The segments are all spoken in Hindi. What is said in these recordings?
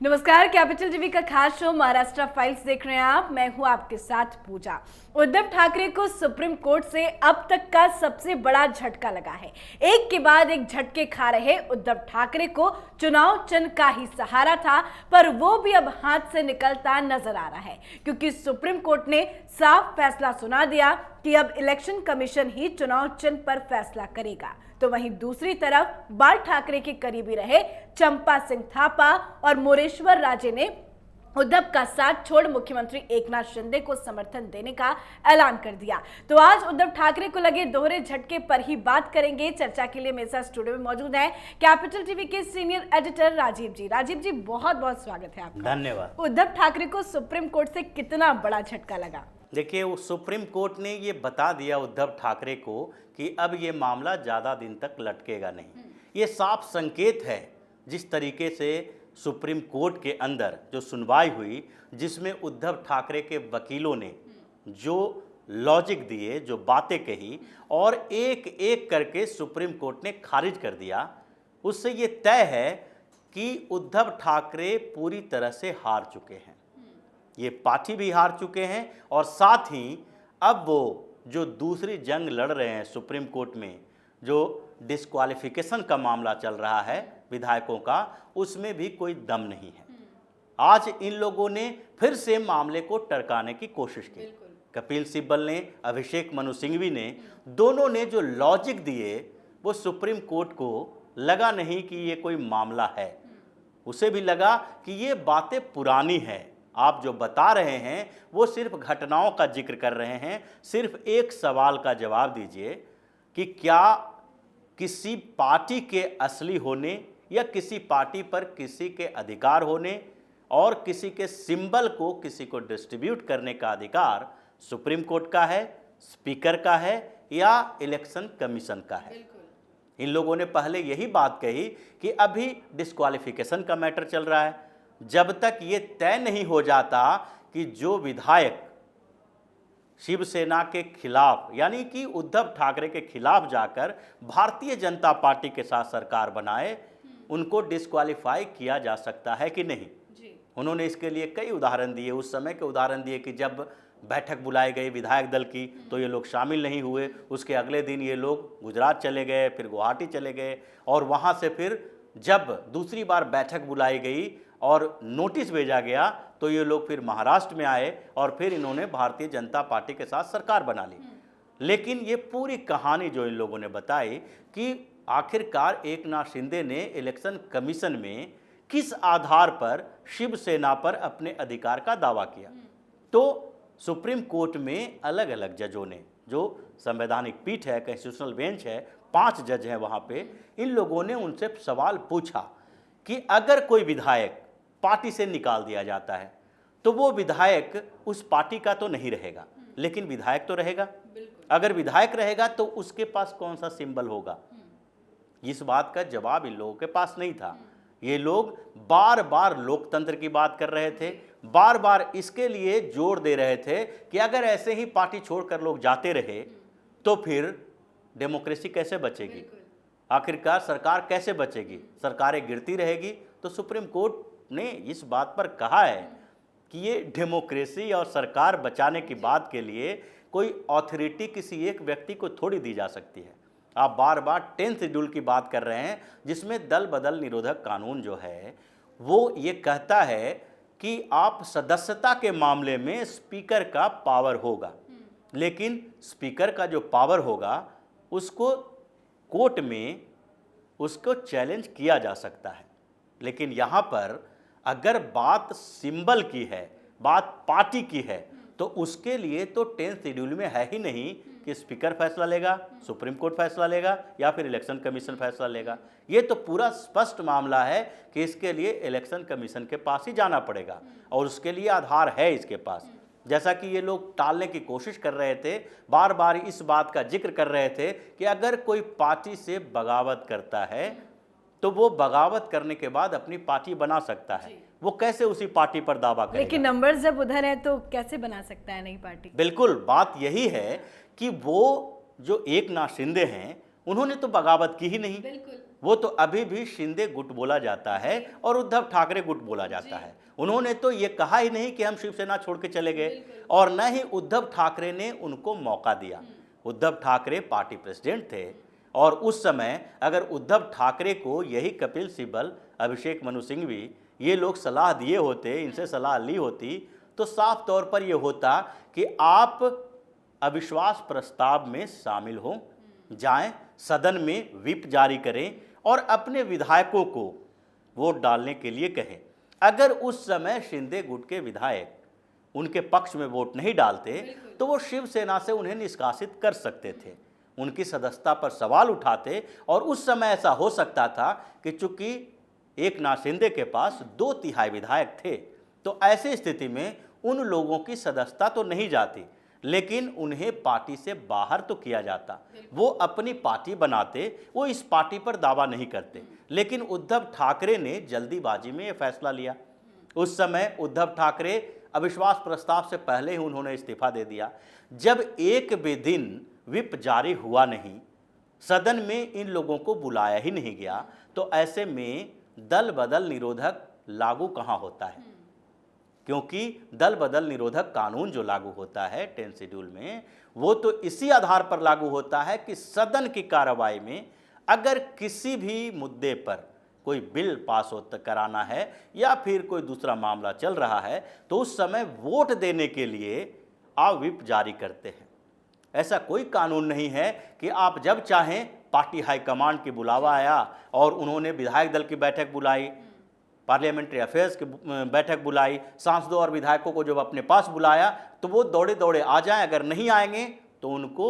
नमस्कार, कैपिटल टीवी का खास शो महाराष्ट्र फाइल्स देख रहे हैं आप। मैं हूं आपके साथ पूजा। उद्धव ठाकरे को सुप्रीम कोर्ट से अब तक का सबसे बड़ा झटका लगा है। एक के बाद एक झटके खा रहे उद्धव ठाकरे को चुनाव चिन्ह का ही सहारा था, पर वो भी अब हाथ से निकलता नजर आ रहा है, क्योंकि सुप्रीम कोर्ट ने साफ फैसला सुना दिया कि अब इलेक्शन कमीशन ही चुनाव चिन्ह पर फैसला करेगा। तो वहीं दूसरी तरफ बाल ठाकरे के करीबी रहे चंपा सिंह थापा और मोरेश्वर राजे ने उद्धव का साथ छोड़ मुख्यमंत्री एकनाथ शिंदे को समर्थन देने का ऐलान कर दिया। तो आज उद्धव ठाकरे को लगे दोहरे झटके पर ही बात करेंगे। चर्चा के लिए मेरे साथ स्टूडियो में मौजूद हैं कैपिटल टीवी के सीनियर एडिटर राजीव जी। राजीव जी, बहुत बहुत स्वागत है आपका। धन्यवाद। उद्धव ठाकरे को सुप्रीम कोर्ट से कितना बड़ा झटका लगा? देखिए, वो सुप्रीम कोर्ट ने ये बता दिया उद्धव ठाकरे को कि अब ये मामला ज़्यादा दिन तक लटकेगा नहीं। ये साफ संकेत है। जिस तरीके से सुप्रीम कोर्ट के अंदर जो सुनवाई हुई, जिसमें उद्धव ठाकरे के वकीलों ने जो लॉजिक दिए, जो बातें कही और एक एक करके सुप्रीम कोर्ट ने खारिज कर दिया, उससे ये तय है कि उद्धव ठाकरे पूरी तरह से हार चुके हैं। ये पार्टी भी हार चुके हैं और साथ ही अब वो जो दूसरी जंग लड़ रहे हैं सुप्रीम कोर्ट में, जो डिस्क्वालिफिकेशन का मामला चल रहा है विधायकों का, उसमें भी कोई दम नहीं है। आज इन लोगों ने फिर से मामले को टरकाने की कोशिश की। कपिल सिब्बल ने, अभिषेक मनु सिंघवी ने, दोनों ने जो लॉजिक दिए वो सुप्रीम कोर्ट को लगा नहीं कि ये कोई मामला है। उसे भी लगा कि ये बातें पुरानी हैं। आप जो बता रहे हैं वो सिर्फ घटनाओं का जिक्र कर रहे हैं। सिर्फ एक सवाल का जवाब दीजिए कि क्या किसी पार्टी के असली होने या किसी पार्टी पर किसी के अधिकार होने और किसी के सिंबल को किसी को डिस्ट्रीब्यूट करने का अधिकार सुप्रीम कोर्ट का है, स्पीकर का है या इलेक्शन कमीशन का है? इन लोगों ने पहले यही बात कही कि अभी डिस्क्वालिफिकेशन का मैटर चल रहा है। जब तक ये तय नहीं हो जाता कि जो विधायक शिवसेना के खिलाफ, यानी कि उद्धव ठाकरे के खिलाफ जाकर भारतीय जनता पार्टी के साथ सरकार बनाए, उनको डिस्क्वालीफाई किया जा सकता है कि नहीं। उन्होंने इसके लिए कई उदाहरण दिए। उस समय के उदाहरण दिए कि जब बैठक बुलाई गई विधायक दल की तो ये लोग शामिल नहीं हुए। उसके अगले दिन ये लोग गुजरात चले गए, फिर गुवाहाटी चले गए और वहाँ से फिर जब दूसरी बार बैठक बुलाई गई और नोटिस भेजा गया तो ये लोग फिर महाराष्ट्र में आए और फिर इन्होंने भारतीय जनता पार्टी के साथ सरकार बना ली। लेकिन ये पूरी कहानी जो इन लोगों ने बताई कि आखिरकार एकनाथ शिंदे ने इलेक्शन कमीशन में किस आधार पर शिवसेना पर अपने अधिकार का दावा किया। तो सुप्रीम कोर्ट में अलग अलग जजों ने, जो संवैधानिक पीठ है, कॉन्स्टिट्यूशनल बेंच है, 5 जज हैं वहाँ पे, इन लोगों ने उनसे सवाल पूछा कि अगर कोई विधायक पार्टी से निकाल दिया जाता है तो वो विधायक उस पार्टी का तो नहीं रहेगा, लेकिन विधायक तो रहेगा। अगर विधायक रहेगा तो उसके पास कौन सा सिंबल होगा? इस बात का जवाब इन लोगों के पास नहीं था। ये लोग बार बार लोकतंत्र की बात कर रहे थे, बार बार इसके लिए जोर दे रहे थे कि अगर ऐसे ही पार्टी छोड़कर लोग जाते रहे तो फिर डेमोक्रेसी कैसे बचेगी, आखिरकार सरकार कैसे बचेगी, सरकारें गिरती रहेगी। तो सुप्रीम कोर्ट ने इस बात पर कहा है कि ये डेमोक्रेसी और सरकार बचाने की बात के लिए कोई अथॉरिटी किसी एक व्यक्ति को थोड़ी दी जा सकती है। आप बार बार 10th शेड्यूल की बात कर रहे हैं, जिसमें दल बदल निरोधक कानून जो है वो ये कहता है कि आप सदस्यता के मामले में स्पीकर का पावर होगा, लेकिन स्पीकर का जो पावर होगा उसको कोर्ट में उसको चैलेंज किया जा सकता है। लेकिन यहाँ पर अगर बात सिंबल की है, बात पार्टी की है, तो उसके लिए तो 10th शेड्यूल में है ही नहीं कि स्पीकर फैसला लेगा, सुप्रीम कोर्ट फैसला लेगा या फिर इलेक्शन कमीशन फैसला लेगा। ये तो पूरा स्पष्ट मामला है कि इसके लिए इलेक्शन कमीशन के पास ही जाना पड़ेगा और उसके लिए आधार है इसके पास। जैसा कि ये लोग टालने की कोशिश कर रहे थे, बार बार इस बात का जिक्र कर रहे थे कि अगर कोई पार्टी से बगावत करता है तो वो बगावत करने के बाद अपनी पार्टी बना सकता है। वो कैसे उसी पार्टी पर दावा करेगा? लेकिन नंबर्स जब उधर है तो कैसे बना सकता है नई पार्टी? बिल्कुल, बात यही है कि वो जो एकनाथ शिंदे हैं उन्होंने तो बगावत की ही नहीं। वो तो अभी भी शिंदे गुट बोला जाता है और उद्धव ठाकरे गुट बोला जाता है। उन्होंने तो ये कहा ही नहीं कि हम शिवसेना छोड़ के चले गए, और न ही उद्धव ठाकरे ने उनको मौका दिया। उद्धव ठाकरे पार्टी प्रेसिडेंट थे, और उस समय अगर उद्धव ठाकरे को यही कपिल सिब्बल, अभिषेक मनु सिंघवी ये लोग सलाह दिए होते, इनसे सलाह ली होती, तो साफ तौर पर यह होता कि आप अविश्वास प्रस्ताव में शामिल हो जाएं, सदन में व्हिप जारी करें और अपने विधायकों को वोट डालने के लिए कहें। अगर उस समय शिंदे गुट के विधायक उनके पक्ष में वोट नहीं डालते तो वो शिवसेना से उन्हें निष्कासित कर सकते थे, उनकी सदस्यता पर सवाल उठाते, और उस समय ऐसा हो सकता था कि चूंकि एकनाथ शिंदे के पास 2/3 विधायक थे, तो ऐसी स्थिति में उन लोगों की सदस्यता तो नहीं जाती, लेकिन उन्हें पार्टी से बाहर तो किया जाता। वो अपनी पार्टी बनाते, वो इस पार्टी पर दावा नहीं करते। लेकिन उद्धव ठाकरे ने जल्दीबाजी में यह फैसला लिया। उस समय उद्धव ठाकरे अविश्वास प्रस्ताव से पहले ही उन्होंने इस्तीफा दे दिया। जब एक भी दिन व्हिप जारी हुआ नहीं, सदन में इन लोगों को बुलाया ही नहीं गया, तो ऐसे में दल बदल निरोधक लागू कहाँ होता है? क्योंकि दल बदल निरोधक कानून जो लागू होता है 10 शेड्यूल में, वो तो इसी आधार पर लागू होता है कि सदन की कार्रवाई में अगर किसी भी मुद्दे पर कोई बिल पास कराना है या फिर कोई दूसरा मामला चल रहा है, तो उस समय वोट देने के लिए आप व्हिप जारी करते हैं। ऐसा कोई कानून नहीं है कि आप जब चाहें, पार्टी हाईकमांड की बुलावा आया और उन्होंने विधायक दल की बैठक बुलाई, पार्लियामेंट्री अफेयर्स की बैठक बुलाई, सांसदों और विधायकों को जब अपने पास बुलाया तो वो दौड़े दौड़े आ जाएं, अगर नहीं आएंगे तो उनको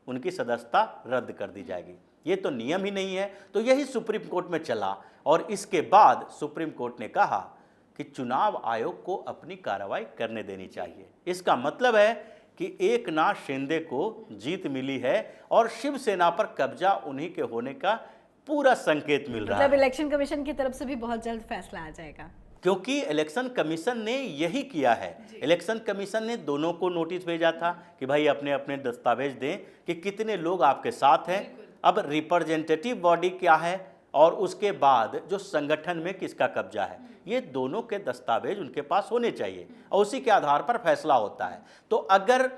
उनकी सदस्यता रद्द कर दी जाएगी। ये तो नियम ही नहीं है। तो यही सुप्रीम कोर्ट में चला, और इसके बाद सुप्रीम कोर्ट ने कहा कि चुनाव आयोग को अपनी कार्रवाई करने देनी चाहिए। इसका मतलब है कि एकनाथ शिंदे को जीत मिली है और शिवसेना पर कब्जा उन्हीं के होने का पूरा संकेत मिल रहा है। मतलब इलेक्शन कमीशन की तरफ से भी बहुत जल्द फैसला आ जाएगा, क्योंकि इलेक्शन कमीशन ने यही किया है। इलेक्शन कमीशन ने दोनों को नोटिस भेजा था कि भाई अपने अपने दस्तावेज दें कि कितने लोग आपके साथ हैं। अब रिप्रेजेंटेटिव बॉडी क्या है और उसके बाद जो संगठन में किसका कब्जा है, ये दोनों के दस्तावेज उनके पास होने चाहिए और उसी के आधार पर फैसला होता है। तो अगर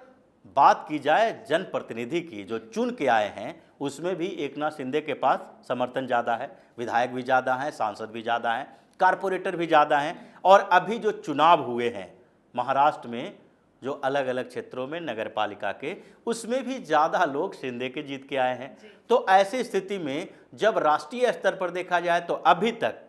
बात की जाए जनप्रतिनिधि की जो चुन के आए हैं, उसमें भी एकनाथ शिंदे के पास समर्थन ज़्यादा है, विधायक भी ज़्यादा हैं, सांसद भी ज़्यादा हैं, कारपोरेटर भी ज़्यादा हैं। और अभी जो चुनाव हुए हैं महाराष्ट्र में, जो अलग अलग क्षेत्रों में नगर पालिका के, उसमें भी ज़्यादा लोग शिंदे के जीत के आए हैं। तो ऐसी स्थिति में जब राष्ट्रीय स्तर पर देखा जाए तो अभी तक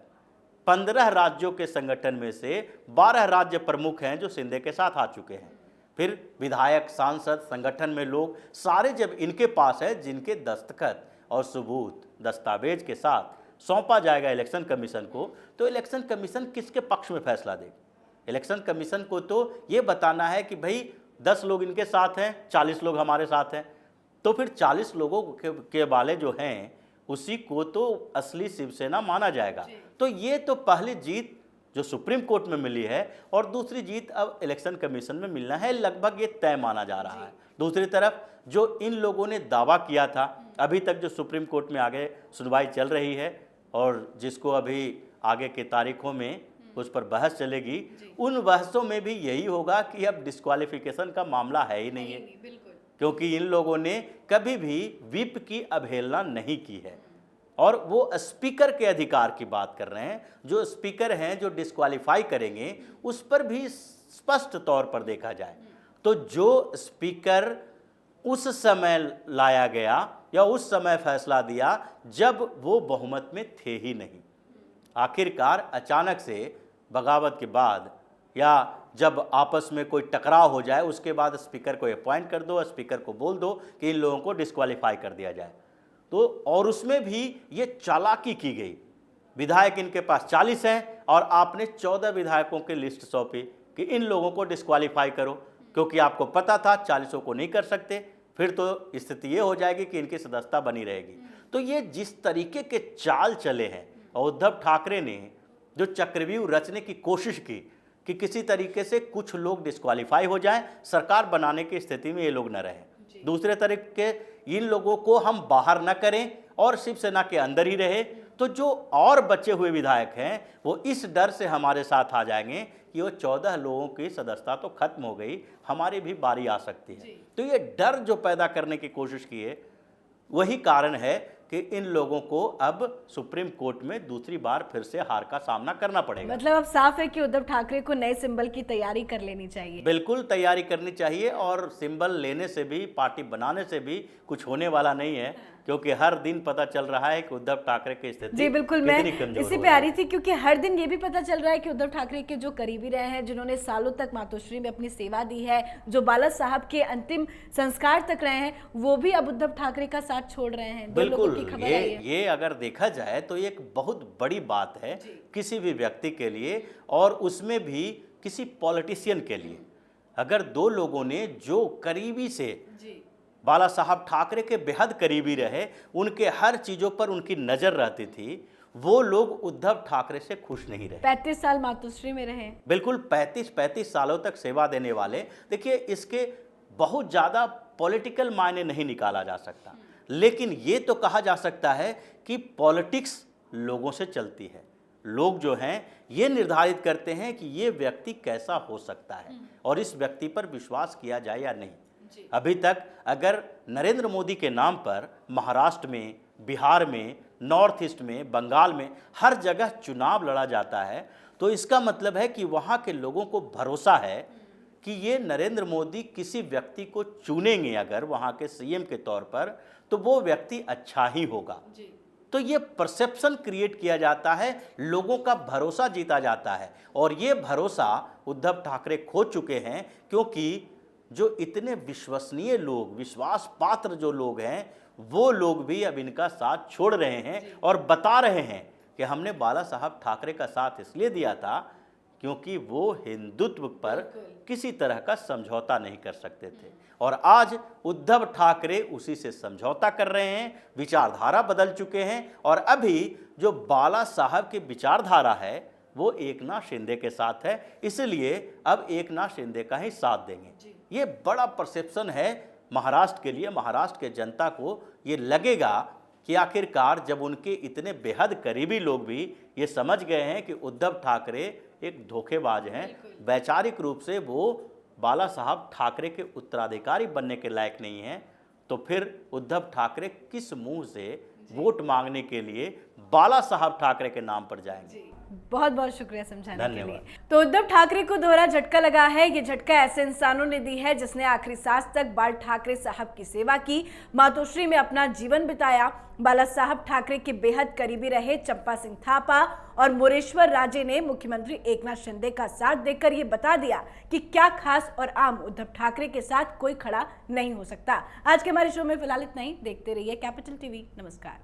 15 राज्यों के संगठन में से 12 राज्य प्रमुख हैं जो शिंदे के साथ आ चुके हैं। फिर विधायक, सांसद, संगठन में लोग सारे जब इनके पास है, जिनके दस्तखत और सबूत दस्तावेज के साथ सौंपा जाएगा इलेक्शन कमीशन को, तो इलेक्शन कमीशन किसके पक्ष में फैसला देगा? इलेक्शन कमीशन को तो ये बताना है कि भाई 10 लोग इनके साथ हैं, 40 लोग हमारे साथ हैं। तो फिर 40 लोगों के वाले जो हैं उसी को तो असली शिवसेना माना जाएगा। तो ये तो पहली जीत जो सुप्रीम कोर्ट में मिली है, और दूसरी जीत अब इलेक्शन कमीशन में मिलना है, लगभग ये तय माना जा रहा है। दूसरी तरफ जो इन लोगों ने दावा किया था, अभी तक जो सुप्रीम कोर्ट में आगे सुनवाई चल रही है और जिसको अभी आगे के तारीखों में उस पर बहस चलेगी, उन बहसों में भी यही होगा कि अब डिस्क्वालिफिकेशन का मामला है ही नहीं है, क्योंकि इन लोगों ने कभी भी व्हिप की अवहेलना नहीं की है। और वो स्पीकर के अधिकार की बात कर रहे हैं, जो स्पीकर हैं जो डिस्क्वालीफाई करेंगे, उस पर भी स्पष्ट तौर पर देखा जाए तो जो स्पीकर उस समय लाया गया या उस समय फैसला दिया जब वो बहुमत में थे ही नहीं। आखिरकार अचानक से बगावत के बाद या जब आपस में कोई टकराव हो जाए, उसके बाद स्पीकर को अपॉइंट कर दो, स्पीकर को बोल दो कि इन लोगों को डिस्क्वालीफाई कर दिया जाए। तो और उसमें भी ये चालाकी की गई। विधायक इनके पास 40 हैं और आपने 14 विधायकों की लिस्ट सौंपी कि इन लोगों को डिस्क्वालीफाई करो, क्योंकि आपको पता था 40 को नहीं कर सकते, फिर तो स्थिति ये हो जाएगी कि इनकी सदस्यता बनी रहेगी। तो ये जिस तरीके के चाल चले हैं, और उद्धव ठाकरे ने जो चक्रव्यूह रचने की कोशिश की कि किसी तरीके से कुछ लोग डिस्क्वालीफाई हो जाएं, सरकार बनाने की स्थिति में ये लोग न रहें। दूसरे तरीके इन लोगों को हम बाहर न करें और शिवसेना के अंदर ही रहे, तो जो और बचे हुए विधायक हैं वो इस डर से हमारे साथ आ जाएंगे कि वो 14 लोगों की सदस्यता तो खत्म हो गई, हमारी भी बारी आ सकती है। तो ये डर जो पैदा करने की कोशिश की है, वही कारण है कि इन लोगों को अब सुप्रीम कोर्ट में दूसरी बार फिर से हार का सामना करना पड़ेगा। मतलब अब साफ है कि उद्धव ठाकरे को नए सिंबल की तैयारी कर लेनी चाहिए। बिल्कुल तैयारी करनी चाहिए, और सिंबल लेने से भी, पार्टी बनाने से भी कुछ होने वाला नहीं है, क्योंकि हर दिन पता चल रहा है कि उद्धव ठाकरे की स्थिति जी बिल्कुल, मैं कमजोर इसी पे आ रही थी, क्योंकि हर दिन ये भी पता चल रहा है कि उद्धव ठाकरे के जो करीबी रहे हैं, जिन्होंने सालों तक मातोश्री में अपनी सेवा दी है, जो बाला साहब के अंतिम संस्कार तक रहे हैं, वो भी अब उद्धव ठाकरे का साथ छोड़ रहे हैं। बिल्कुल, ये अगर देखा जाए तो एक बहुत बड़ी बात है किसी भी व्यक्ति के लिए, और उसमें भी किसी पॉलिटिशियन के लिए। अगर दो लोगों ने जो करीबी से बाला साहब ठाकरे के बेहद करीबी रहे, उनके हर चीजों पर उनकी नजर रहती थी, वो लोग उद्धव ठाकरे से खुश नहीं रहे। 35 साल मातोश्री में रहे। बिल्कुल, 35 सालों तक सेवा देने वाले। देखिए, इसके बहुत ज्यादा पॉलिटिकल मायने नहीं निकाला जा सकता, लेकिन ये तो कहा जा सकता है कि पॉलिटिक्स लोगों से चलती है। लोग जो हैं ये निर्धारित करते हैं कि ये व्यक्ति कैसा हो सकता है और इस व्यक्ति पर विश्वास किया जाए या नहीं। अभी तक अगर नरेंद्र मोदी के नाम पर महाराष्ट्र में, बिहार में, नॉर्थ ईस्ट में, बंगाल में हर जगह चुनाव लड़ा जाता है, तो इसका मतलब है कि वहाँ के लोगों को भरोसा है कि ये नरेंद्र मोदी किसी व्यक्ति को चुनेंगे अगर वहाँ के सीएम के तौर पर, तो वो व्यक्ति अच्छा ही होगा। तो ये परसेप्शन क्रिएट किया जाता है, लोगों का भरोसा जीता जाता है, और ये भरोसा उद्धव ठाकरे खो चुके हैं, क्योंकि जो इतने विश्वसनीय लोग, विश्वास पात्र जो लोग हैं, वो लोग भी अब इनका साथ छोड़ रहे हैं और बता रहे हैं कि हमने बाला साहब ठाकरे का साथ इसलिए दिया था क्योंकि वो हिंदुत्व पर किसी तरह का समझौता नहीं कर सकते थे। और आज उद्धव ठाकरे उसी से समझौता कर रहे हैं, विचारधारा बदल चुके हैं, और अभी जो बाला साहब की विचारधारा है वो एकनाथ शिंदे के साथ है, इसलिए अब एकनाथ शिंदे का ही साथ देंगे। ये बड़ा परसेप्शन है महाराष्ट्र के लिए। महाराष्ट्र के जनता को ये लगेगा कि आखिरकार जब उनके इतने बेहद करीबी लोग भी ये समझ गए हैं कि उद्धव ठाकरे एक धोखेबाज हैं, वैचारिक रूप से वो बाला साहब ठाकरे के उत्तराधिकारी बनने के लायक नहीं हैं, तो फिर उद्धव ठाकरे किस मुंह से वोट मांगने के लिए बाला साहब ठाकरे के नाम पर जाएंगे। बहुत बहुत शुक्रिया समझाने के लिए। तो उद्धव ठाकरे को दोहरा झटका लगा है। ये झटका ऐसे इंसानों ने दी है जिसने आखिरी सांस तक बाल ठाकरे साहब की सेवा की, मातोश्री में अपना जीवन बिताया। बाला साहब ठाकरे के बेहद करीबी रहे चंपा सिंह थापा और मोरेश्वर राजे ने मुख्यमंत्री एकनाथ शिंदे का साथ देकर ये बता दिया कि क्या खास और आम उद्धव ठाकरे के साथ कोई खड़ा नहीं हो सकता। आज के हमारे शो में फिलहाल इतना ही। देखते रहिए कैपिटल टीवी। नमस्कार।